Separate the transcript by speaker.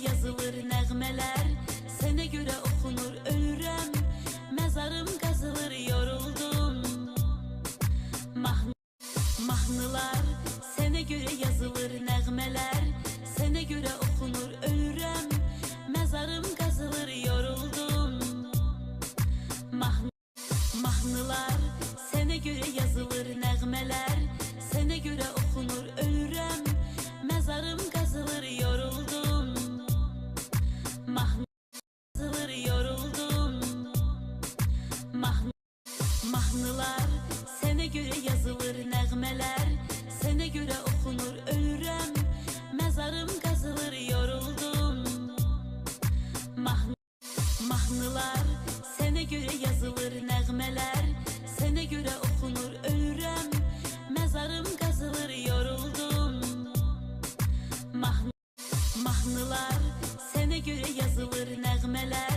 Speaker 1: yazılır nəğmələr, sənə görə oxunur ölürəm, məzarım qazılır yoruldum. Mahnılar, sənə görə yazılır nəğmələr, sənə görə oxunur ölürəm, məzarım qazılır yoruldum. Mahnılar, sənə görə yazılır nəğmələr, sənə görə oxunur ölürəm, məzarım qazılır yoruldum. Qazılır yoruldum. Mahnılar, sənə görə yazılır nəğmələr, sənə görə oxunur ölürəm, məzarım qazılır yoruldum. Mahnılar, sənə görə yazılır nəğmələr, sənə görə oxunur ölürəm, məzarım qazılır yoruldum. Mahnılar, sənə görə yazılır nəğmələr.